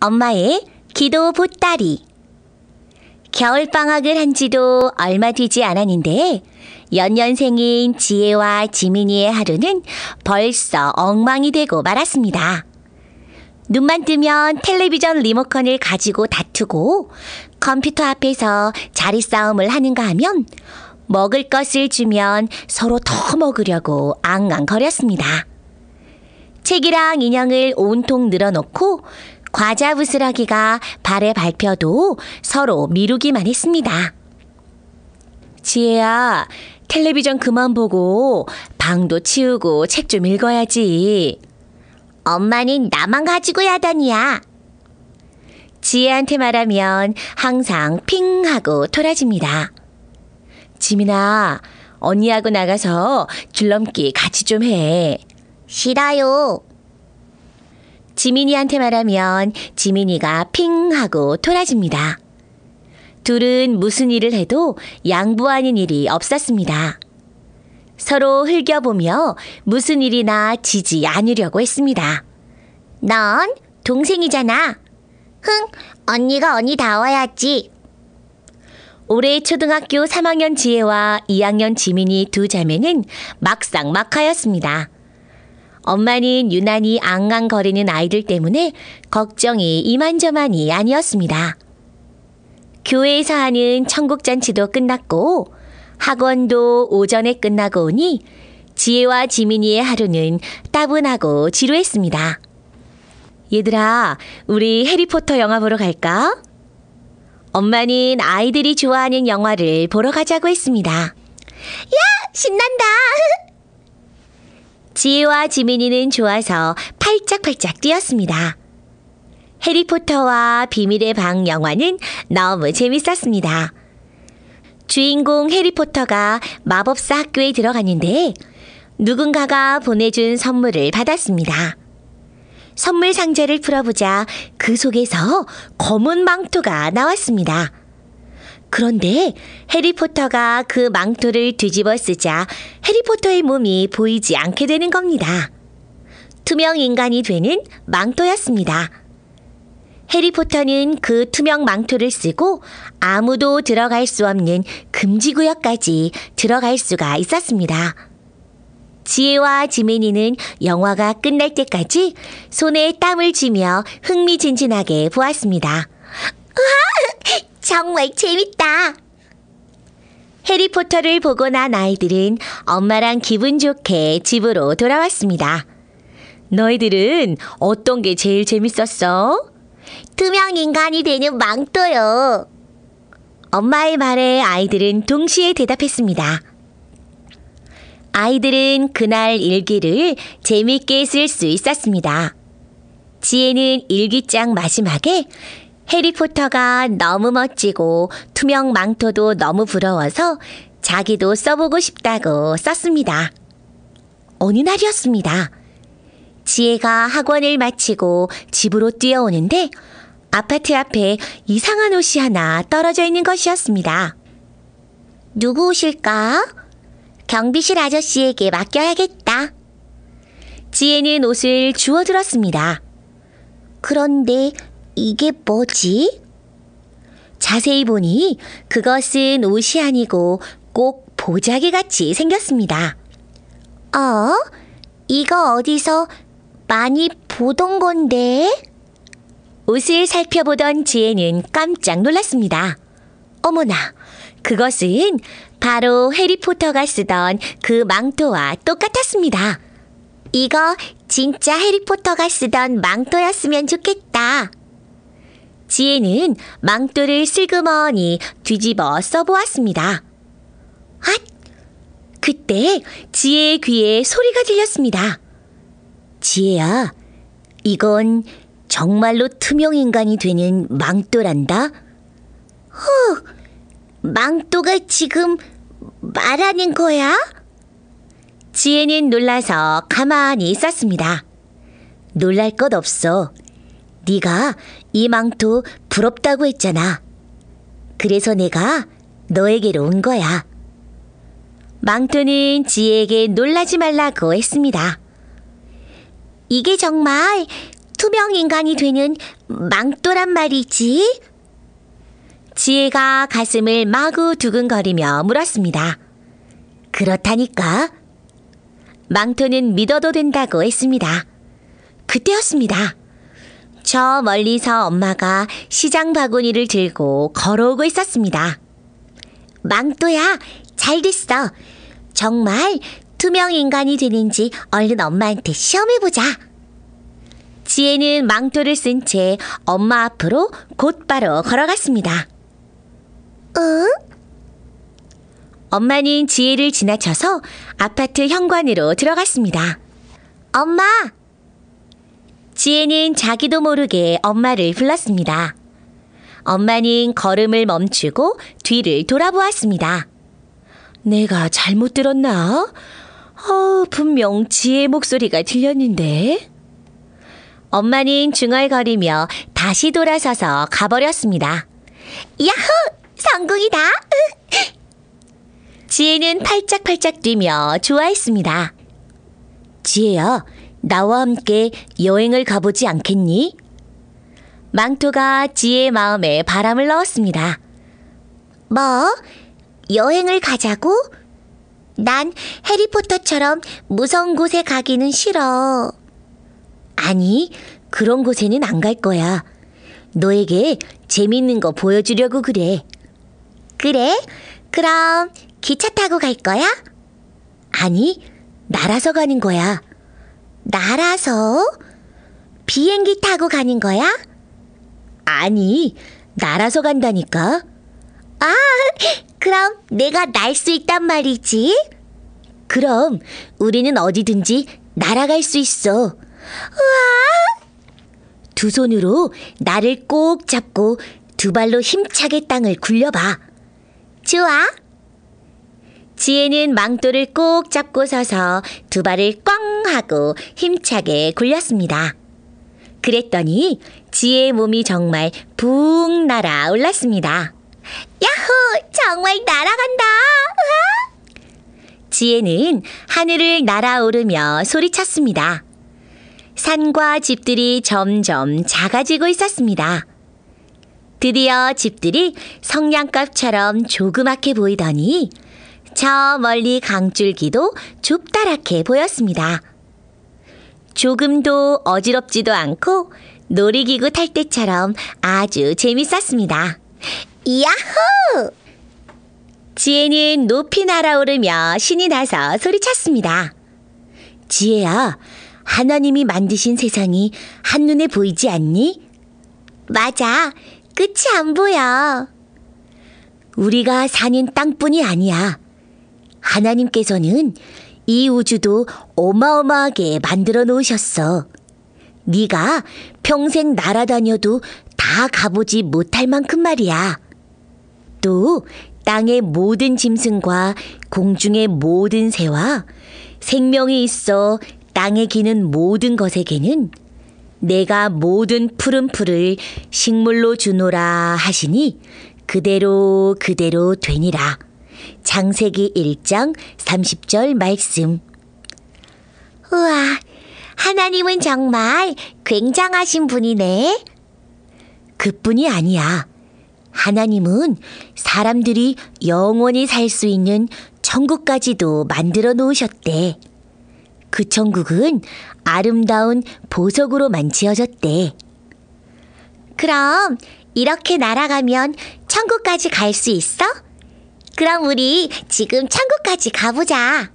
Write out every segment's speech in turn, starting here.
엄마의 기도 보따리. 겨울방학을 한 지도 얼마 되지 않았는데 연년생인 지혜와 지민이의 하루는 벌써 엉망이 되고 말았습니다. 눈만 뜨면 텔레비전 리모컨을 가지고 다투고 컴퓨터 앞에서 자리싸움을 하는가 하면 먹을 것을 주면 서로 더 먹으려고 앙앙거렸습니다. 책이랑 인형을 온통 늘어놓고 과자 부스러기가 발에 밟혀도 서로 미루기만 했습니다. 지혜야, 텔레비전 그만 보고 방도 치우고 책 좀 읽어야지. 엄마는 나만 가지고 야단이야. 지혜한테 말하면 항상 핑 하고 토라집니다. 지민아, 언니하고 나가서 줄넘기 같이 좀 해. 싫어요. 지민이한테 말하면 지민이가 핑 하고 토라집니다. 둘은 무슨 일을 해도 양보하는 일이 없었습니다. 서로 흘겨보며 무슨 일이나 지지 않으려고 했습니다. 넌 동생이잖아. 흥, 언니가 언니다워야지. 올해 초등학교 3학년 지혜와 2학년 지민이 두 자매는 막상막하였습니다. 엄마는 유난히 앙앙거리는 아이들 때문에 걱정이 이만저만이 아니었습니다. 교회에서 하는 천국잔치도 끝났고 학원도 오전에 끝나고 오니 지혜와 지민이의 하루는 따분하고 지루했습니다. 얘들아, 우리 해리포터 영화 보러 갈까? 엄마는 아이들이 좋아하는 영화를 보러 가자고 했습니다. 야, 신난다! 지혜와 지민이는 좋아서 팔짝팔짝 뛰었습니다. 해리포터와 비밀의 방 영화는 너무 재밌었습니다. 주인공 해리포터가 마법사 학교에 들어갔는데 누군가가 보내준 선물을 받았습니다. 선물 상자를 풀어보자 그 속에서 검은 망토가 나왔습니다. 그런데 해리포터가 그 망토를 뒤집어 쓰자 해리포터의 몸이 보이지 않게 되는 겁니다. 투명 인간이 되는 망토였습니다. 해리포터는 그 투명 망토를 쓰고 아무도 들어갈 수 없는 금지구역까지 들어갈 수가 있었습니다. 지혜와 지민이는 영화가 끝날 때까지 손에 땀을 쥐며 흥미진진하게 보았습니다. 우와, 정말 재밌다. 해리포터를 보고 난 아이들은 엄마랑 기분 좋게 집으로 돌아왔습니다. 너희들은 어떤 게 제일 재밌었어? 투명 인간이 되는 망토요. 엄마의 말에 아이들은 동시에 대답했습니다. 아이들은 그날 일기를 재밌게 쓸 수 있었습니다. 지혜는 일기장 마지막에 해리포터가 너무 멋지고 투명 망토도 너무 부러워서 자기도 써보고 싶다고 썼습니다. 어느 날이었습니다. 지혜가 학원을 마치고 집으로 뛰어오는데 아파트 앞에 이상한 옷이 하나 떨어져 있는 것이었습니다. 누구 옷일까? 경비실 아저씨에게 맡겨야겠다. 지혜는 옷을 주워들었습니다. 그런데 이게 뭐지? 자세히 보니 그것은 옷이 아니고 꼭 보자기같이 생겼습니다. 이거 어디서 많이 보던 건데? 옷을 살펴보던 지혜는 깜짝 놀랐습니다. 어머나, 그것은 바로 해리포터가 쓰던 그 망토와 똑같았습니다. 이거 진짜 해리포터가 쓰던 망토였으면 좋겠다. 지혜는 망토를 슬그머니 뒤집어 써보았습니다. 핫! 그때 지혜의 귀에 소리가 들렸습니다. 지혜야, 이건 정말로 투명 인간이 되는 망토란다. 망토가 지금 말하는 거야? 지혜는 놀라서 가만히 있었습니다. 놀랄 것 없어. 네가 이 망토 부럽다고 했잖아. 그래서 내가 너에게로 온 거야. 망토는 지혜에게 놀라지 말라고 했습니다. 이게 정말 투명 인간이 되는 망토란 말이지? 지혜가 가슴을 마구 두근거리며 물었습니다. 그렇다니까. 망토는 믿어도 된다고 했습니다. 그때였습니다. 저 멀리서 엄마가 시장 바구니를 들고 걸어오고 있었습니다. 망토야, 잘 됐어. 정말 투명 인간이 되는지 얼른 엄마한테 시험해보자. 지혜는 망토를 쓴 채 엄마 앞으로 곧바로 걸어갔습니다. 응? 엄마는 지혜를 지나쳐서 아파트 현관으로 들어갔습니다. 엄마! 지혜는 자기도 모르게 엄마를 불렀습니다. 엄마는 걸음을 멈추고 뒤를 돌아보았습니다. 내가 잘못 들었나? 분명 지혜의 목소리가 들렸는데. 엄마는 중얼거리며 다시 돌아서서 가버렸습니다. 야호! 성공이다! 지혜는 팔짝팔짝 뛰며 좋아했습니다. 지혜야, 나와 함께 여행을 가보지 않겠니? 망토가 지혜의 마음에 바람을 넣었습니다. 뭐? 여행을 가자고? 난 해리포터처럼 무서운 곳에 가기는 싫어. 아니, 그런 곳에는 안 갈 거야. 너에게 재밌는 거 보여주려고 그래. 그래? 그럼 기차 타고 갈 거야? 아니, 날아서 가는 거야. 날아서? 비행기 타고 가는 거야? 아니, 날아서 간다니까. 아, 그럼 내가 날 수 있단 말이지? 그럼 우리는 어디든지 날아갈 수 있어. 우와! 두 손으로 나를 꼭 잡고 두 발로 힘차게 땅을 굴려봐. 좋아. 지혜는 망토를 꼭 잡고 서서 두 발을 꽝 하고 힘차게 굴렸습니다. 그랬더니 지혜의 몸이 정말 붕 날아 올랐습니다. 야호! 정말 날아간다! 우와! 지혜는 하늘을 날아오르며 소리쳤습니다. 산과 집들이 점점 작아지고 있었습니다. 드디어 집들이 성냥갑처럼 조그맣게 보이더니 저 멀리 강줄기도 좁다랗게 보였습니다. 조금도 어지럽지도 않고 놀이기구 탈 때처럼 아주 재밌었습니다. 야호! 지혜는 높이 날아오르며 신이 나서 소리쳤습니다. 지혜야, 하나님이 만드신 세상이 한눈에 보이지 않니? 맞아. 끝이 안 보여. 우리가 사는 땅뿐이 아니야. 하나님께서는 이 우주도 어마어마하게 만들어 놓으셨어. 네가 평생 날아다녀도 다 가보지 못할 만큼 말이야. 또 땅의 모든 짐승과 공중의 모든 새와 생명이 있어 땅에 기는 모든 것에게는 내가 모든 푸른 풀을 식물로 주노라 하시니 그대로 되니라. 창세기 1장 30절 말씀. 우와, 하나님은 정말 굉장하신 분이네. 그뿐이 아니야. 하나님은 사람들이 영원히 살 수 있는 천국까지도 만들어 놓으셨대. 그 천국은 아름다운 보석으로만 지어졌대. 그럼 이렇게 날아가면 천국까지 갈 수 있어? 그럼 우리 지금 천국까지 가보자.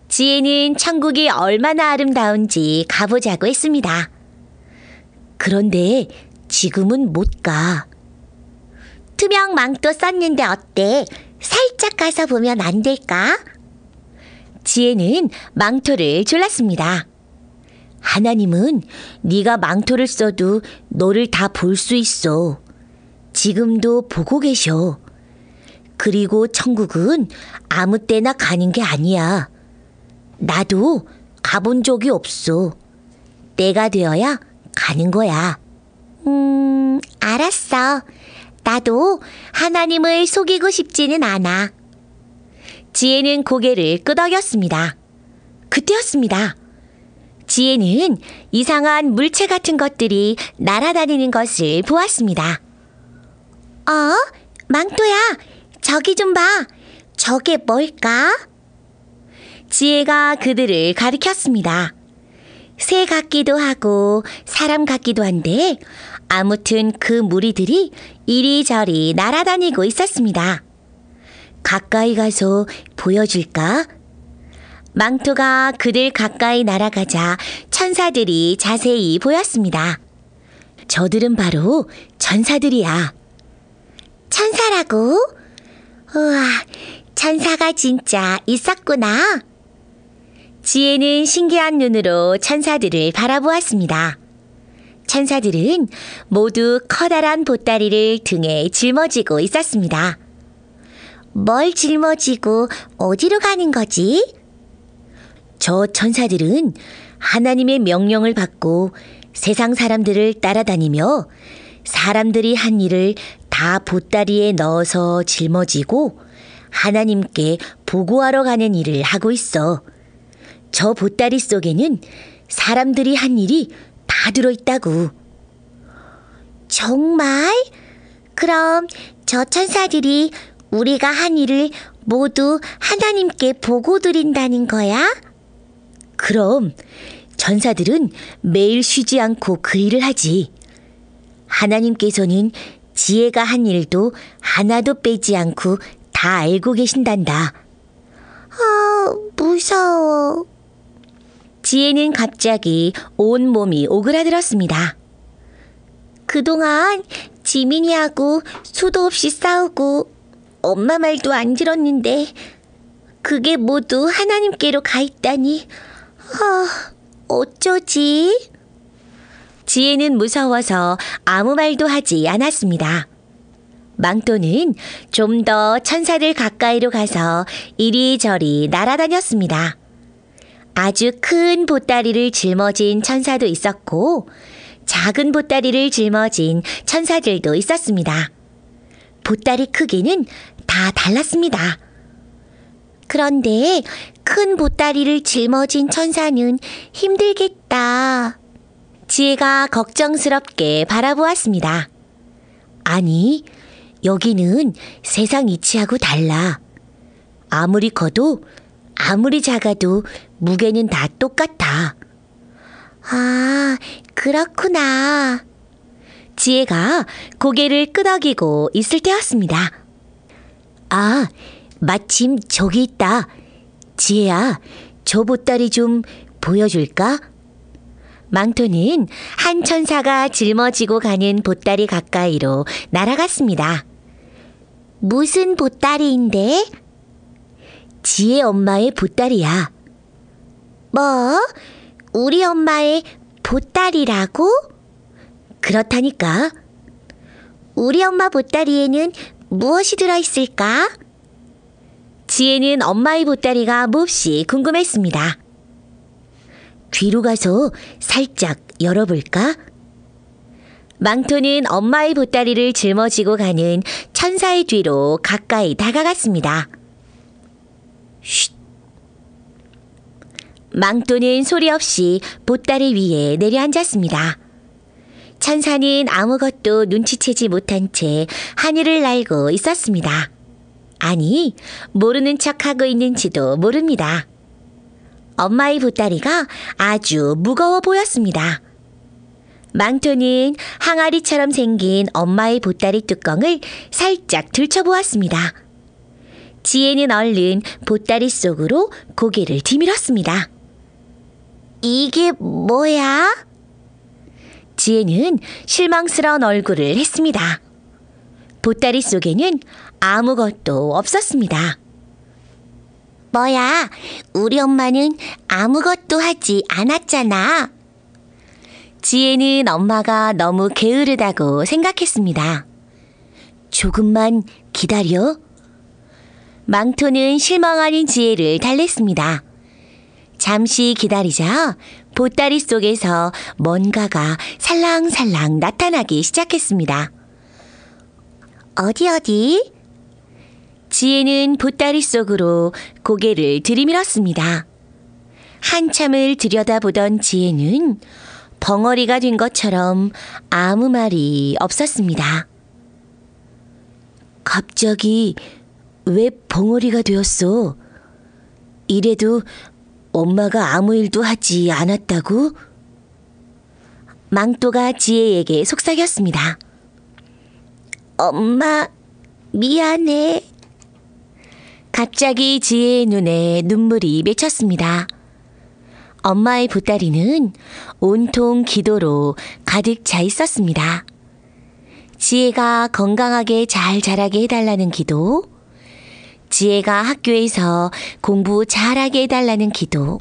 지혜는 천국이 얼마나 아름다운지 가보자고 했습니다. 그런데 지금은 못 가. 투명 망토 썼는데 어때? 살짝 가서 보면 안 될까? 지혜는 망토를 졸랐습니다. 하나님은 네가 망토를 써도 너를 다 볼 수 있어. 지금도 보고 계셔. 그리고 천국은 아무 때나 가는 게 아니야. 나도 가본 적이 없어. 때가 되어야 가는 거야. 알았어. 나도 하나님을 속이고 싶지는 않아. 지혜는 고개를 끄덕였습니다. 그때였습니다. 지혜는 이상한 물체 같은 것들이 날아다니는 것을 보았습니다. 망토야, 저기 좀 봐. 저게 뭘까? 지혜가 그들을 가리켰습니다. 새 같기도 하고 사람 같기도 한데 아무튼 그 무리들이 이리저리 날아다니고 있었습니다. 가까이 가서 보여줄까? 망토가 그들 가까이 날아가자 천사들이 자세히 보였습니다. 저들은 바로 천사들이야. 천사라고? 우와, 천사가 진짜 있었구나. 지혜는 신기한 눈으로 천사들을 바라보았습니다. 천사들은 모두 커다란 보따리를 등에 짊어지고 있었습니다. 뭘 짊어지고 어디로 가는 거지? 저 천사들은 하나님의 명령을 받고 세상 사람들을 따라다니며 사람들이 한 일을 다 보따리에 넣어서 짊어지고 하나님께 보고하러 가는 일을 하고 있어. 저 보따리 속에는 사람들이 한 일이 다 들어있다고. 정말? 그럼 저 천사들이 우리가 한 일을 모두 하나님께 보고 드린다는 거야? 그럼 천사들은 매일 쉬지 않고 그 일을 하지. 하나님께서는 지혜가 한 일도 하나도 빼지 않고 다 알고 계신단다. 무서워. 지혜는 갑자기 온 몸이 오그라들었습니다. 그동안 지민이하고 수도 없이 싸우고 엄마 말도 안 들었는데 그게 모두 하나님께로 가 있다니. 어쩌지? 지혜는 무서워서 아무 말도 하지 않았습니다. 망토는 좀 더 천사들 가까이로 가서 이리저리 날아다녔습니다. 아주 큰 보따리를 짊어진 천사도 있었고 작은 보따리를 짊어진 천사들도 있었습니다. 보따리 크기는 다 달랐습니다. 그런데 큰 보따리를 짊어진 천사는 힘들겠다. 지혜가 걱정스럽게 바라보았습니다. 아니, 여기는 세상 이치하고 달라. 아무리 커도 아무리 작아도 무게는 다 똑같아. 그렇구나. 지혜가 고개를 끄덕이고 있을 때였습니다. 마침 저기 있다. 지혜야, 저 보따리 좀 보여줄까? 망토는 한 천사가 짊어지고 가는 보따리 가까이로 날아갔습니다. 무슨 보따리인데? 지혜 엄마의 보따리야. 뭐? 우리 엄마의 보따리라고? 그렇다니까. 우리 엄마 보따리에는 무엇이 들어있을까? 지혜는 엄마의 보따리가 몹시 궁금했습니다. 뒤로 가서 살짝 열어볼까? 망토는 엄마의 보따리를 짊어지고 가는 천사의 뒤로 가까이 다가갔습니다. 쉿! 망토는 소리 없이 보따리 위에 내려앉았습니다. 천사는 아무것도 눈치채지 못한 채 하늘을 날고 있었습니다. 아니, 모르는 척하고 있는지도 모릅니다. 엄마의 보따리가 아주 무거워 보였습니다. 망토는 항아리처럼 생긴 엄마의 보따리 뚜껑을 살짝 들춰보았습니다. 지혜는 얼른 보따리 속으로 고개를 뒤밀었습니다. 이게 뭐야? 지혜는 실망스러운 얼굴을 했습니다. 보따리 속에는 아무것도 없었습니다. 뭐야, 우리 엄마는 아무것도 하지 않았잖아. 지혜는 엄마가 너무 게으르다고 생각했습니다. 조금만 기다려. 망토는 실망 아닌 지혜를 달랬습니다. 잠시 기다리자 보따리 속에서 뭔가가 살랑살랑 나타나기 시작했습니다. 어디? 지혜는 보따리 속으로 고개를 들이밀었습니다. 한참을 들여다보던 지혜는 벙어리가 된 것처럼 아무 말이 없었습니다. 갑자기 왜 벙어리가 되었어? 이래도 엄마가 아무 일도 하지 않았다고? 망토가 지혜에게 속삭였습니다. 엄마, 미안해. 갑자기 지혜의 눈에 눈물이 맺혔습니다. 엄마의 보따리는 온통 기도로 가득 차 있었습니다. 지혜가 건강하게 잘 자라게 해달라는 기도, 지혜가 학교에서 공부 잘하게 해달라는 기도,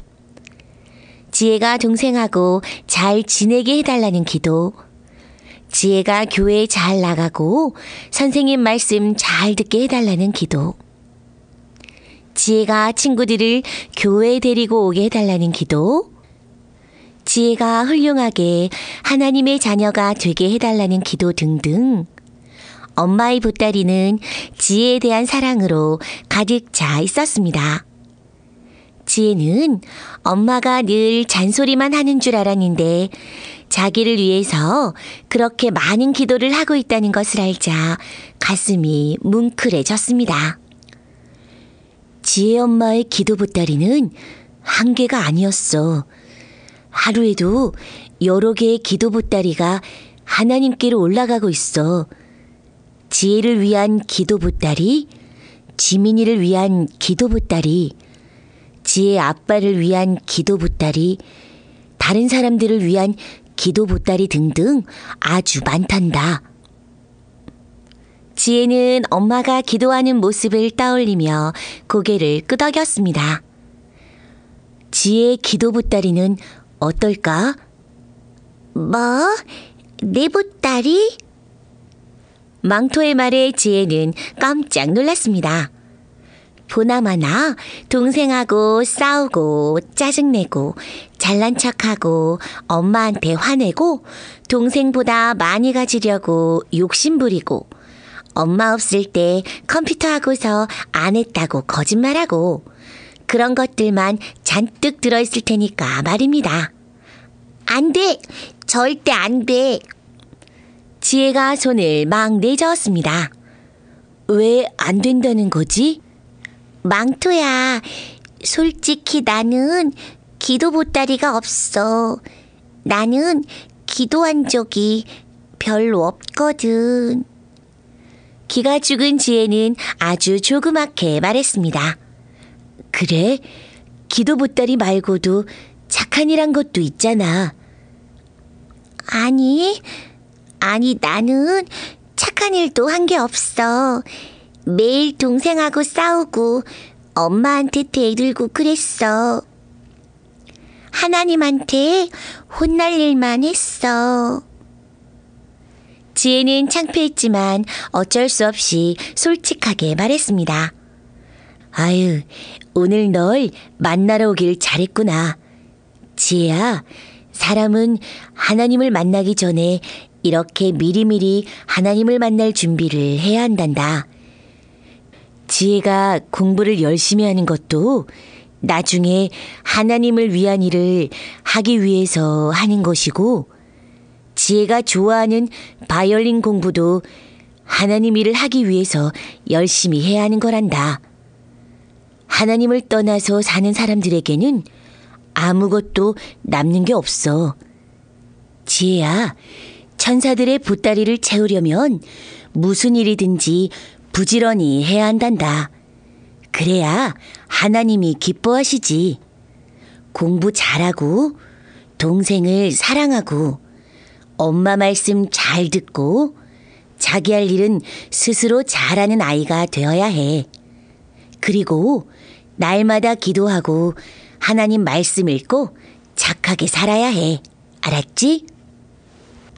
지혜가 동생하고 잘 지내게 해달라는 기도, 지혜가 교회 잘 나가고 선생님 말씀 잘 듣게 해달라는 기도, 지혜가 친구들을 교회에 데리고 오게 해달라는 기도, 지혜가 훌륭하게 하나님의 자녀가 되게 해달라는 기도 등등 엄마의 보따리는 지혜에 대한 사랑으로 가득 차 있었습니다. 지혜는 엄마가 늘 잔소리만 하는 줄 알았는데 자기를 위해서 그렇게 많은 기도를 하고 있다는 것을 알자 가슴이 뭉클해졌습니다. 지혜 엄마의 기도 보따리는 한 개가 아니었어. 하루에도 여러 개의 기도 보따리가 하나님께로 올라가고 있어. 지혜를 위한 기도 보따리, 지민이를 위한 기도 보따리, 지혜 아빠를 위한 기도 보따리, 다른 사람들을 위한 기도 보따리 등등 아주 많단다. 지혜는 엄마가 기도하는 모습을 떠올리며 고개를 끄덕였습니다. 지혜의 기도 보따리는 어떨까? 뭐? 내 보따리? 망토의 말에 지혜는 깜짝 놀랐습니다. 보나마나 동생하고 싸우고 짜증내고 잘난 척하고 엄마한테 화내고 동생보다 많이 가지려고 욕심부리고 엄마 없을 때 컴퓨터 하고서 안 했다고 거짓말하고 그런 것들만 잔뜩 들어있을 테니까 말입니다. 안 돼! 절대 안 돼! 지혜가 손을 막 내저었습니다. 왜 안 된다는 거지? 망토야, 솔직히 나는 기도 보따리가 없어. 나는 기도한 적이 별로 없거든. 기가 죽은 지혜는 아주 조그맣게 말했습니다. 그래? 기도 보따리 말고도 착한 일한 것도 있잖아. 아니 나는 착한 일도 한 게 없어. 매일 동생하고 싸우고 엄마한테 대들고 그랬어. 하나님한테 혼날 일만 했어. 지혜는 창피했지만 어쩔 수 없이 솔직하게 말했습니다. 아유, 오늘 널 만나러 오길 잘했구나. 지혜야, 사람은 하나님을 만나기 전에 이렇게 미리미리 하나님을 만날 준비를 해야 한단다. 지혜가 공부를 열심히 하는 것도 나중에 하나님을 위한 일을 하기 위해서 하는 것이고, 지혜가 좋아하는 바이올린 공부도 하나님 일을 하기 위해서 열심히 해야 하는 거란다. 하나님을 떠나서 사는 사람들에게는 아무것도 남는 게 없어. 지혜야, 천사들의 보따리를 채우려면 무슨 일이든지 부지런히 해야 한단다. 그래야 하나님이 기뻐하시지. 공부 잘하고 동생을 사랑하고 엄마 말씀 잘 듣고 자기 할 일은 스스로 잘하는 아이가 되어야 해. 그리고 날마다 기도하고 하나님 말씀 읽고 착하게 살아야 해. 알았지?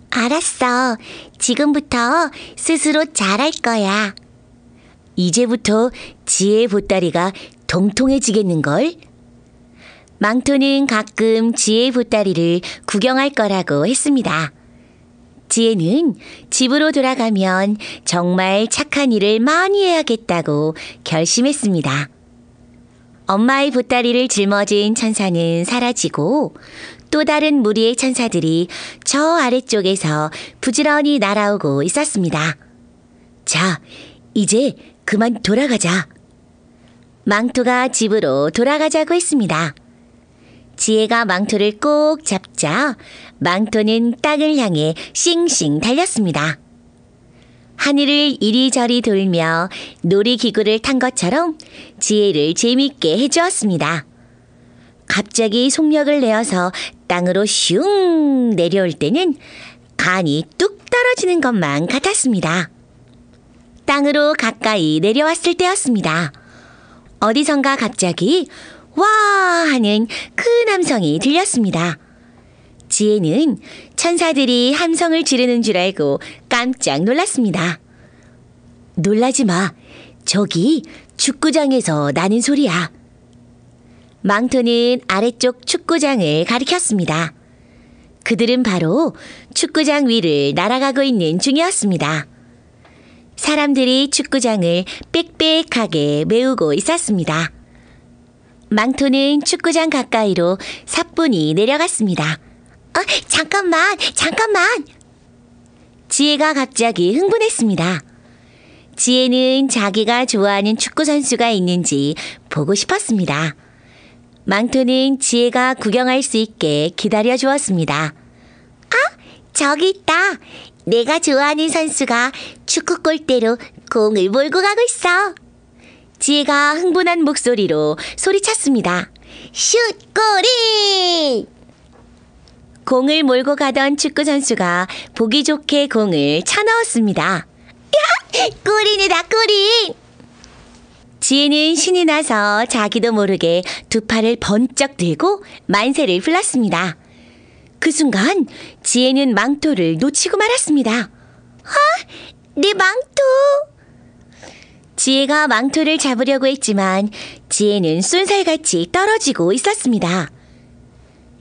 알았어. 지금부터 스스로 잘할 거야. 이제부터 지혜의 보따리가 통통해지겠는걸? 망토는 가끔 지혜의 보따리를 구경할 거라고 했습니다. 지혜는 집으로 돌아가면 정말 착한 일을 많이 해야겠다고 결심했습니다. 엄마의 보따리를 짊어진 천사는 사라지고 또 다른 무리의 천사들이 저 아래쪽에서 부지런히 날아오고 있었습니다. 자, 이제 그만 돌아가자. 망토가 집으로 돌아가자고 했습니다. 지혜가 망토를 꼭 잡자 망토는 땅을 향해 싱싱 달렸습니다. 하늘을 이리저리 돌며 놀이기구를 탄 것처럼 지혜를 재미있게 해주었습니다. 갑자기 속력을 내어서 땅으로 슝 내려올 때는 간이 뚝 떨어지는 것만 같았습니다. 땅으로 가까이 내려왔을 때였습니다. 어디선가 갑자기 와 하는 큰 함성이 들렸습니다. 지혜는 천사들이 함성을 지르는 줄 알고 깜짝 놀랐습니다. 놀라지 마. 저기 축구장에서 나는 소리야. 망토는 아래쪽 축구장을 가리켰습니다. 그들은 바로 축구장 위를 날아가고 있는 중이었습니다. 사람들이 축구장을 빽빽하게 메우고 있었습니다. 망토는 축구장 가까이로 사뿐히 내려갔습니다. 잠깐만! 지혜가 갑자기 흥분했습니다. 지혜는 자기가 좋아하는 축구 선수가 있는지 보고 싶었습니다. 망토는 지혜가 구경할 수 있게 기다려 주었습니다. 저기 있다. 내가 좋아하는 선수가 축구 골대로 공을 몰고 가고 있어. 지혜가 흥분한 목소리로 소리쳤습니다. 슛! 골이! 공을 몰고 가던 축구 선수가 보기 좋게 공을 쳐넣었습니다. 야! 골이네다, 골이! 지혜는 신이 나서 자기도 모르게 두 팔을 번쩍 들고 만세를 불렀습니다. 그 순간 지혜는 망토를 놓치고 말았습니다. 내 망토! 지혜가 망토를 잡으려고 했지만 지혜는 쏜살같이 떨어지고 있었습니다.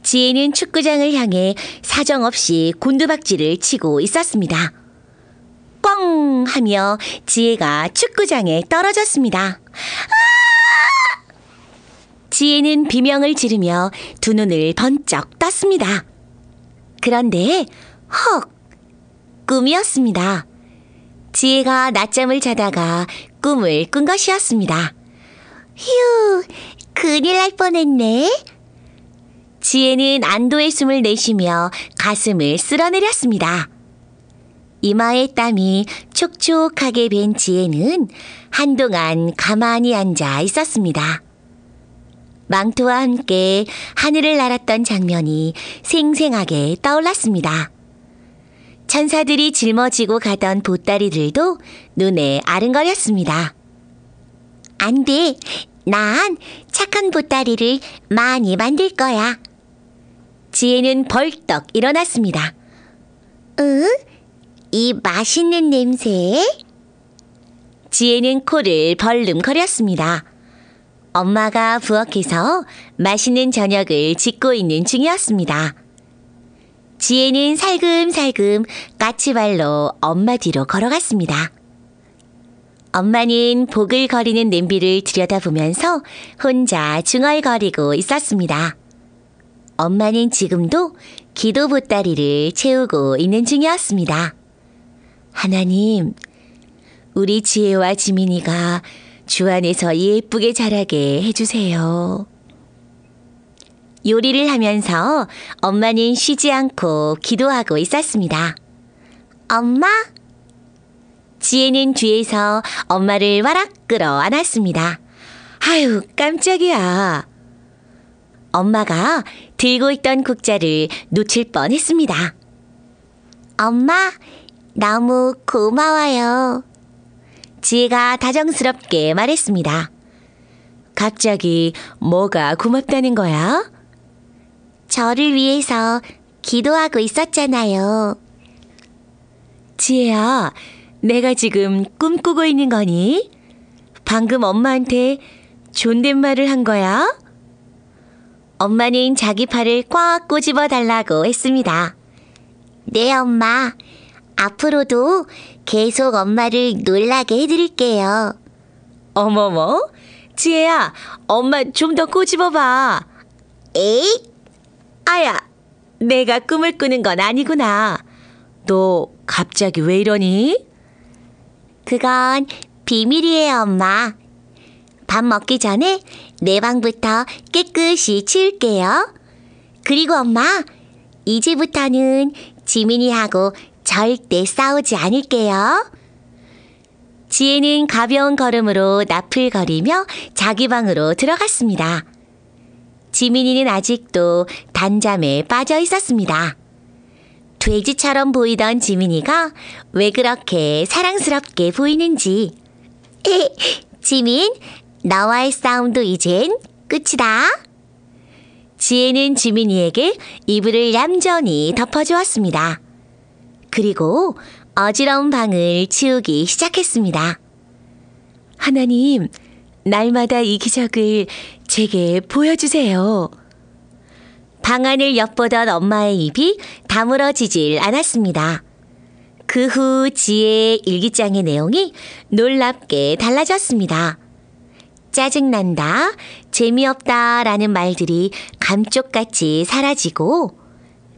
지혜는 축구장을 향해 사정없이 곤두박질을 치고 있었습니다. 뻥 하며 지혜가 축구장에 떨어졌습니다. 지혜는 비명을 지르며 두 눈을 번쩍 떴습니다. 그런데 헉! 꿈이었습니다. 지혜가 낮잠을 자다가 꿈을 꾼 것이었습니다. 휴, 큰일 날 뻔했네. 지혜는 안도의 숨을 내쉬며 가슴을 쓸어내렸습니다. 이마에 땀이 촉촉하게 밴 지혜는 한동안 가만히 앉아 있었습니다. 망토와 함께 하늘을 날았던 장면이 생생하게 떠올랐습니다. 천사들이 짊어지고 가던 보따리들도 눈에 아른거렸습니다. 안 돼. 난 착한 보따리를 많이 만들 거야. 지혜는 벌떡 일어났습니다. 응? 이 맛있는 냄새? 지혜는 코를 벌름거렸습니다. 엄마가 부엌에서 맛있는 저녁을 짓고 있는 중이었습니다. 지혜는 살금살금 까치발로 엄마 뒤로 걸어갔습니다. 엄마는 보글거리는 냄비를 들여다보면서 혼자 중얼거리고 있었습니다. 엄마는 지금도 기도 보따리를 채우고 있는 중이었습니다. 하나님, 우리 지혜와 지민이가 주 안에서 예쁘게 자라게 해주세요. 요리를 하면서 엄마는 쉬지 않고 기도하고 있었습니다. 엄마? 지혜는 뒤에서 엄마를 와락 끌어 안았습니다. 아유, 깜짝이야. 엄마가 들고 있던 국자를 놓칠 뻔했습니다. 엄마, 너무 고마워요. 지혜가 다정스럽게 말했습니다. 갑자기 뭐가 고맙다는 거야? 저를 위해서 기도하고 있었잖아요. 지혜야, 내가 지금 꿈꾸고 있는 거니? 방금 엄마한테 존댓말을 한 거야? 엄마는 자기 팔을 꽉 꼬집어 달라고 했습니다. 네, 엄마. 앞으로도 계속 엄마를 놀라게 해드릴게요. 어머머, 지혜야, 엄마 좀 더 꼬집어봐. 에잇! 아야, 내가 꿈을 꾸는 건 아니구나. 너 갑자기 왜 이러니? 그건 비밀이에요, 엄마. 밥 먹기 전에 내 방부터 깨끗이 치울게요. 그리고 엄마, 이제부터는 지민이하고 절대 싸우지 않을게요. 지혜는 가벼운 걸음으로 나풀거리며 자기 방으로 들어갔습니다. 지민이는 아직도 단잠에 빠져 있었습니다. 돼지처럼 보이던 지민이가 왜 그렇게 사랑스럽게 보이는지. 지민, 너와의 싸움도 이젠 끝이다. 지혜는 지민이에게 이불을 얌전히 덮어주었습니다. 그리고 어지러운 방을 치우기 시작했습니다. 하나님, 날마다 이 기적을 제게 보여주세요. 방 안을 엿보던 엄마의 입이 다물어지질 않았습니다. 그 후 지혜의 일기장의 내용이 놀랍게 달라졌습니다. 짜증난다, 재미없다 라는 말들이 감쪽같이 사라지고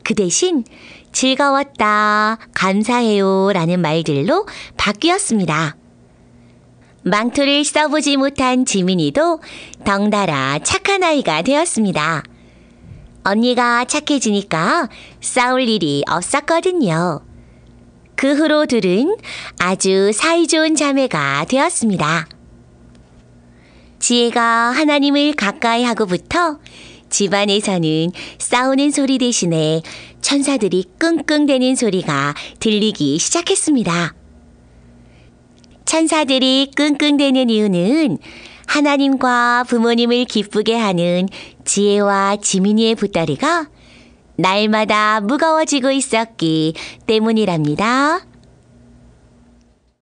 그 대신 즐거웠다, 감사해요 라는 말들로 바뀌었습니다. 망토를 써보지 못한 지민이도 덩달아 착한 아이가 되었습니다. 언니가 착해지니까 싸울 일이 없었거든요. 그 후로 둘은 아주 사이좋은 자매가 되었습니다. 지혜가 하나님을 가까이 하고부터 집안에서는 싸우는 소리 대신에 천사들이 끙끙대는 소리가 들리기 시작했습니다. 천사들이 끙끙대는 이유는 하나님과 부모님을 기쁘게 하는 지혜와 지민이의 붓다리가 날마다 무거워지고 있었기 때문이랍니다.